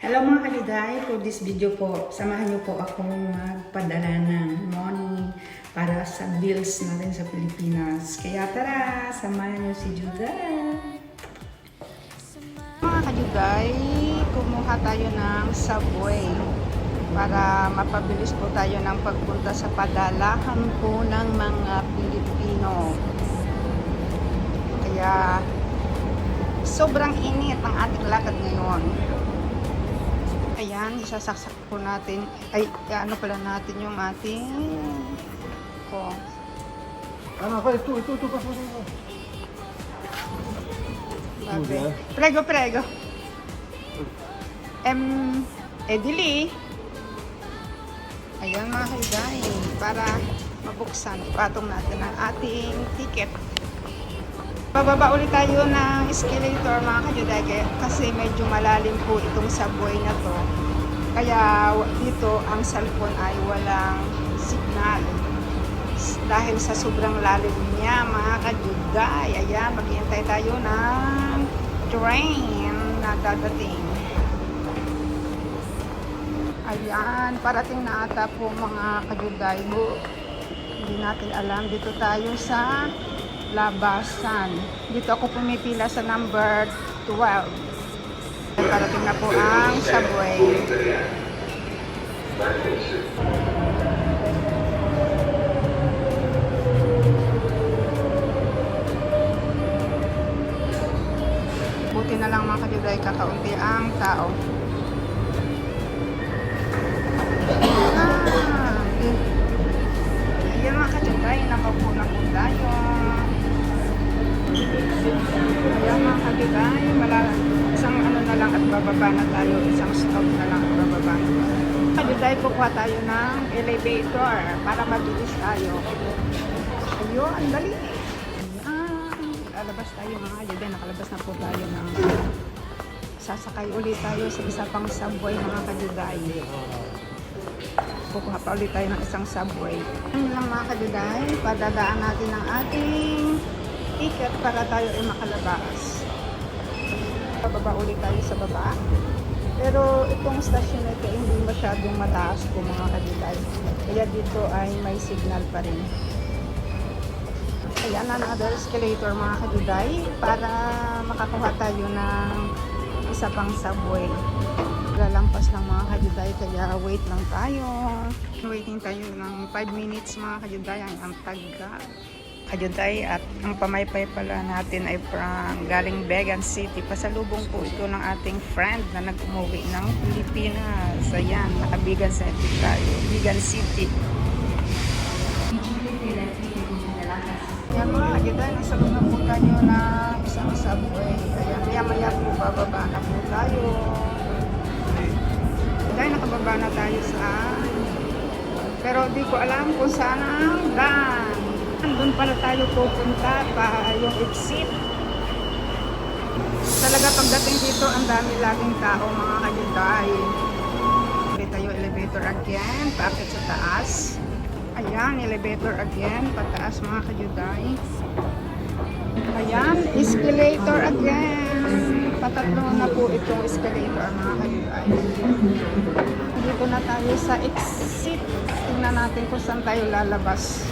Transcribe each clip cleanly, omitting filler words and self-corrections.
Hello mga kajuday, for this video po, samahan niyo po akong magpadala ng money para sa bills natin sa Pilipinas. Kaya tara, samahan niyo si Juday. Mga kajuday, kumuha tayo ng subway para mapabilis po tayo ng pagpunta sa padalahan po ng mga Pilipino. Kaya sobrang init ang ating lakad ngayon. Ayan, isasaksak po natin. Ay, ano pala natin yung ating ko. Ito, pas. Prego. Edili. Ayan mga kaiday, para mabuksan, patong natin ang ating ticket. Bababa ulit tayo ng escalator mga kajuday kasi medyo malalim po itong subway na to. Kaya dito ang cellphone ay walang signal. Dahil sa sobrang lalim niya mga kajuday. Ayan, maghihintay tayo ng train na dadating. Ayan, parating na ata po mga kajuday. Hindi natin alam, dito tayo sa labasan. Dito ako pumipila sa number 12. Parating na po ang subway. Buti na lang mga kajuday, kakaunti ang tao. Ayan mga kajuday, nakaupo na po tayo. Ayan mga kajuday, isang ano na lang at bababa na tayo, isang stop na lang at bababa na tayo. Kajuday, kukuha tayo ng elevator para mabilis tayo. Ayun, dali. Ayan, lalabas tayo mga kajuday, nakalabas na po tayo ng sasakay ulit tayo sa isa pang subway mga kajuday. Kukuha pa ulit tayo ng isang subway. Ano lang mga kajuday, padadaan natin ang ating ticket para tayo ay makalabas. Bababa ulit tayo sa baba. Pero itong station na ito hindi masyadong mataas po mga kajuday. Kaya dito ay may signal pa rin. Ayan, another escalator mga kajuday para makakuha tayo ng isa pang subway. Lalampas ng mga kajuday kaya wait lang tayo. Waiting tayo ng 5 minutes mga kajuday. Ang tagal kajuday at ang pamaypay pala natin ay galing Vegan City. Pasalubong po ito ng ating friend na nag-umuwi ng Pilipinas. Ayan, naka-Vegan City tayo. Vegan City. Ayan mga kajuday, nasa loob na po tayo na isang subway. Ayan, maya po bababa na po tayo. Dahil nakababa na tayo sa pero di ko alam kung saan ang daan. Doon pala tayo pupunta pa yung exit. Talaga pagdating dito ang dami laging tao mga kajuday. Ulit tayo elevator again, paakit sa taas. Ayan, elevator again, pataas mga kajuday. Ayan, escalator again. Patatlo na po itong escalator mga kajuday. Dito na tayo sa exit. Tingnan natin kung saan tayo lalabas.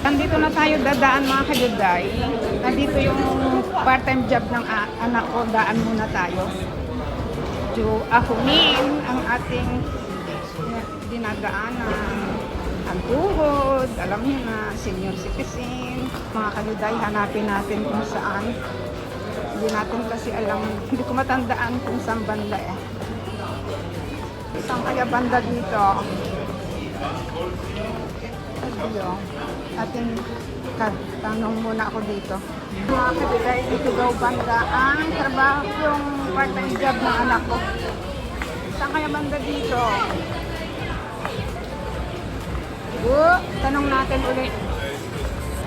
Nandito na tayo dadaan mga kajuday. Nandito yung part-time job ng anak ko. Daan muna tayo. Ahunin ang ating dinadaanan. Ang tuhod, alam niyo na, senior citizen. Mga kajuday, hanapin natin kung saan. Hindi natin kasi alam, hindi ko matandaan kung saan banda eh. Saan kaya banda dito? Ayun. Ating tanong muna ako dito. Mga kajuday, dito daw banda ang trabaho yung part-time job ng anak ko. Saan kaya banda dito? Tanong natin ulit.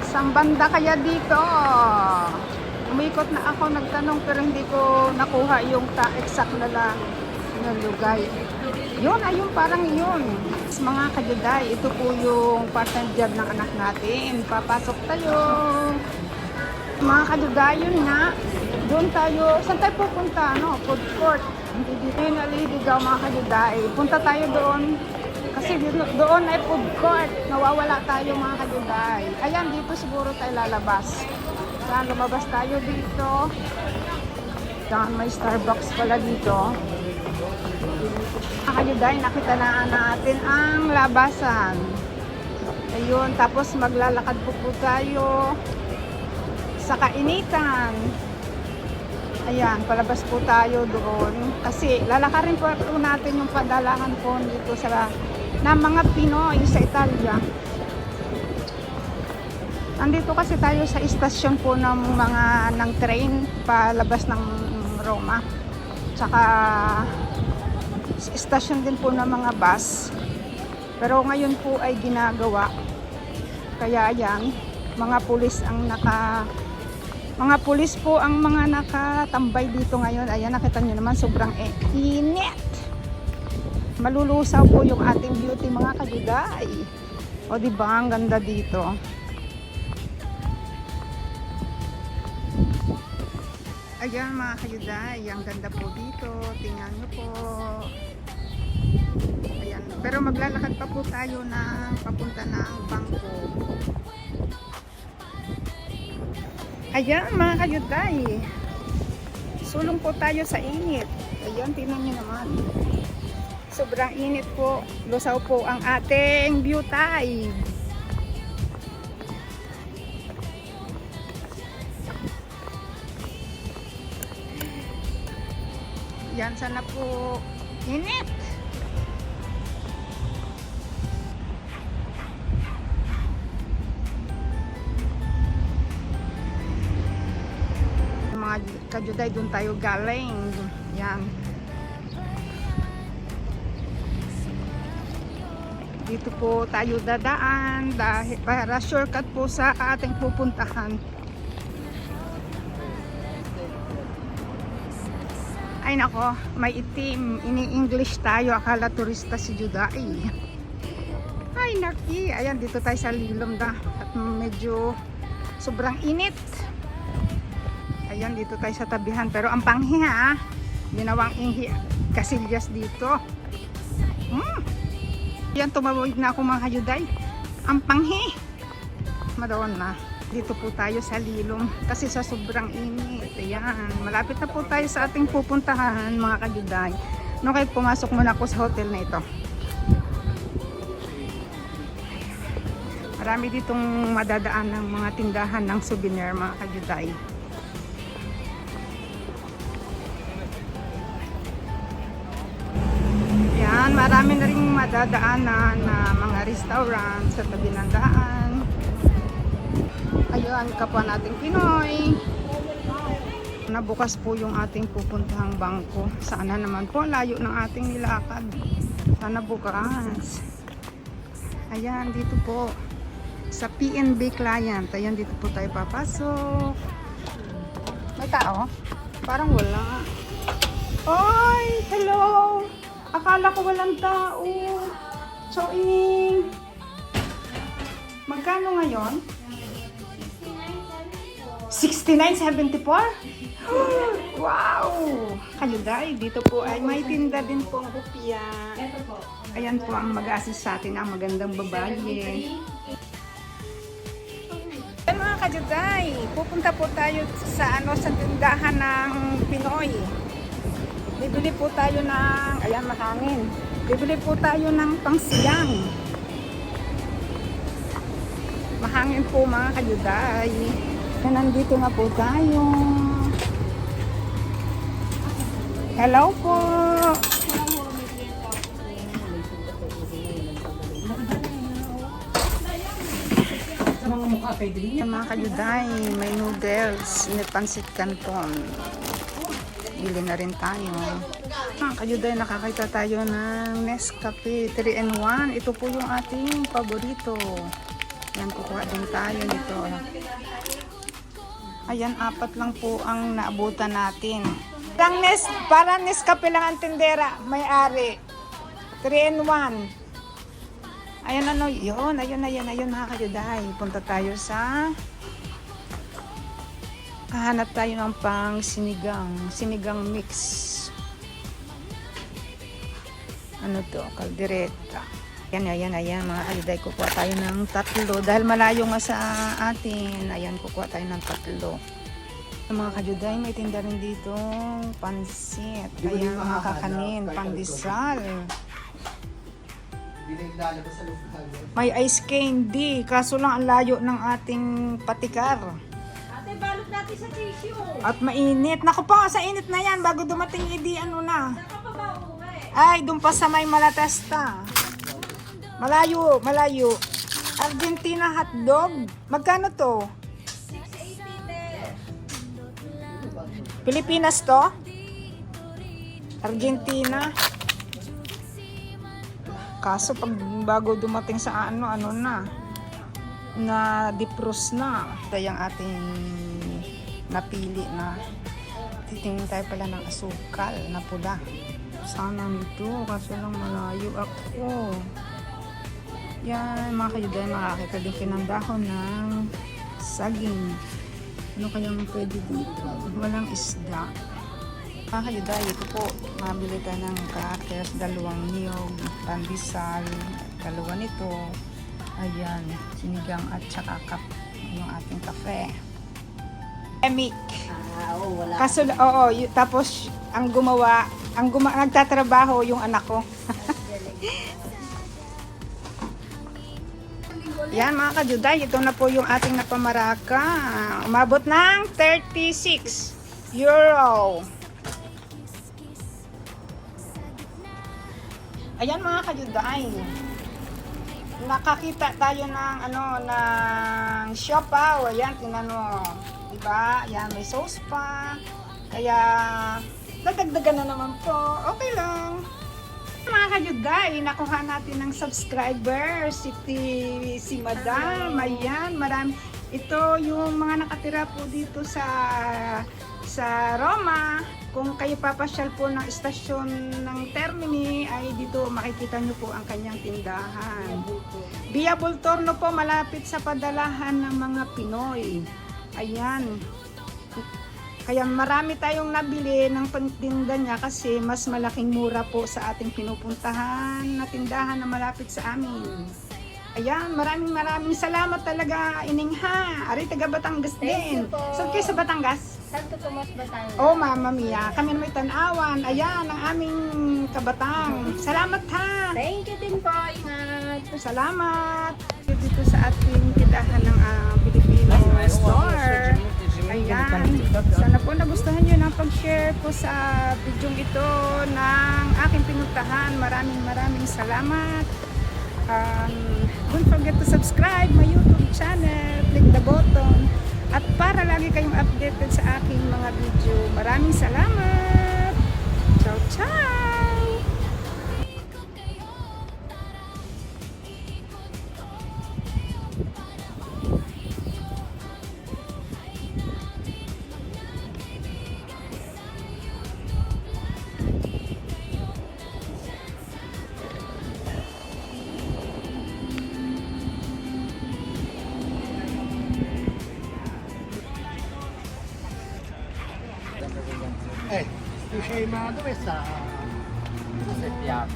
Saan banda kaya dito? Umikot na ako, nagtanong pero hindi ko nakuha yung exact na lang ng lugar. Yun, ayun, parang yun. Mga kajuday, ito po yung part-time job ng anak natin. Papasok tayo. Mga kajuday, yun nga. Doon tayo, saan tayo pupunta? Ano? Food court. Hindi dito yung naliligaw mga kajuday. Punta tayo doon. Kasi doon ay food court. Nawawala tayo mga kajuday. Ayan, dito siguro tayo lalabas. Saan lumabas tayo dito? Saan may Starbucks pala dito. Mga kajuday, nakita na natin ang labasan. Ayun, tapos maglalakad po tayo sa kainitan. Ayan, palabas po tayo doon. Kasi lalakarin po natin yung padalahan po dito sa na mga Pinoy sa Italia. Nandito kasi tayo sa istasyon po ng train palabas ng Roma. Tsaka istasyon din po ng mga bus. Pero ngayon po ay ginagawa. Kaya ayan, mga pulis po ang mga nakatambay dito ngayon. Ayan, nakita nyo naman, sobrang init. Malulusaw po yung ating beauty mga kajuday. O diba, ang ganda dito. Ayan mga kajuday, ang ganda po dito. Tingnan nyo po. Ayan, pero maglalakad pa po tayo ng papunta ng bangko. Ayan mga kajuday, sulong po tayo sa init. Ayan, tingnan nyo naman, sobrang init po. Lusaw po ang ating beauty. Yan, sana po init. Mga kajuday, doon tayo galing. Yan. Dito po tayo dadaan dahil para shortcut po sa ating pupuntahan. Ay nako, may itim. Ini-English tayo. Akala turista si Juday. Ay naki. Ayan, dito tayo sa Lilom da. At medyo sobrang init. Ayan, dito tayo sa tabihan. Pero ang panghi ha. Ginawang inghi kasilyas dito. Ayan, tumawid na ako mga kajuday. Ang panghi. Madaon na. Dito po tayo sa Lilom. Kasi sa sobrang init. Ayan. Malapit na po tayo sa ating pupuntahan mga kajuday. No, kahit pumasok muna ako sa hotel na ito. Marami ditong madadaan ng mga tindahan ng souvenir mga kajuday. Yan, marami na rin madadaanan na mga restaurant sa tabi ng daan. Ayun, kapwa nating Pinoy. Nabukas po yung ating pupuntahang bangko. Sana naman po, layo ng ating nilakad. Sana bukas. Ayan, dito po sa PNB client. Ayan, dito po tayo papasok. May tao? Parang wala. Oy, hello! Akala ko walang tao. So, magkano ngayon? 69.74? Wow! Kajuday, dito po ay may tinda din po ang kopya. Ayan po ang mag-assist sa atin, ang magandang babae. Ayan mga kajuday, pupunta po tayo sa tindahan ng Pinoy. Bibili po tayo ng, ayan mahangin. Bibili po tayo ng pangsiyang. Mahangin po mga kajuday. Nandito na po tayo. Hello po. Mga kajuday, may noodles, may pansit canton. Bili na rin tayo. Mga kajuday, nakakita tayo ng Nescafe 3-in-1. Ito po yung ating paborito. Yan, kukuha din tayo nito. Ayan, 4 lang po ang naabutan natin. Parang Nescafe lang ang tindera. May-ari. 3-in-1. Ayan, ano, ayun mga kajuday. Punta tayo sa Hahanap tayo ng pang sinigang mix. Ano to? Kaldereta. Ayan mga kadiday, kukuha tayo ng 3 dahil malayo nga sa atin. Ayan, kukuha tayo ng 3. Mga kadiday, may tinda rin dito pansit. Ayan, mga kakanin, pandesal. May ice candy, kaso lang ang layo ng ating patikar. Ate, balot natin sa tissue. At mainit. Naku po, sa init na yan bago dumating ano na. Saan ka pa ba uuwi? Ay, doon pa sa may Malatesta. Malayo. Argentina hotdog. Magkano to? 680 din. Pilipinas to? Argentina. Kaso pag bago dumating sa ano na defrost na. Ito yung ating napili na. Titingin tayo pala ng asukal na pula. Sana nito, kaso lang malayo ako. Yan, mga kayuday, makakita din ng dahon ng saging. Ano kayang pwede dito? Walang isda. Mga kayuday, ito po, mabili tayo ng crackers, 2 niyog, pandesal, 2 nito. Ayan, sinigang at saka yung ating kape. Emik. Wala. Kaso, tapos ang nagtatrabaho yung anak ko. Yan mga kajuday, ito na po yung ating napamaraka. Umabot ng 36 euro. Ayan mga kajuday. Nakakita tayo ng ng siopaw. Ayan, tingnan mo. Diba? Ayan, may sauce pa. Kaya nadagdagan na naman po. Okay lang. Mga kajuday, nakuha natin ng subscriber si Madam. Ayan, marami. Ito yung mga nakatira po dito sa Roma. Kung kayo papasyal po ng istasyon ng Termini, ay dito makikita nyo po ang kanyang tindahan. Via Bultorno po, malapit sa padalahan ng mga Pinoy. Ayan. Kaya marami tayong nabili ng pantinda niya kasi mas malaking mura po sa ating pinupuntahan na tindahan na malapit sa amin. Ayan, maraming salamat talaga, Iningha. Ari, taga Batangas din. Thank you po. Saan kayo sa Batangas? Santo Tomas, Batangas. Oh, Mama Mia. Kami na may tanawan. Ayan, ang aming kabatang. Salamat ha. Thank you din po. Ingat. Salamat. Dito sa ating tindahan ng Filipino store. Ayan. Sana po nagustuhan nyo ng pag-share po sa video ito ng aking pinuntahan. Maraming salamat. Don't forget to subscribe my YouTube channel. Click the button. At para lagi kayong updated sa aking mga video. Maraming salamat. Ciao, ciao. Tu sei, ma dove sta? Settiamo.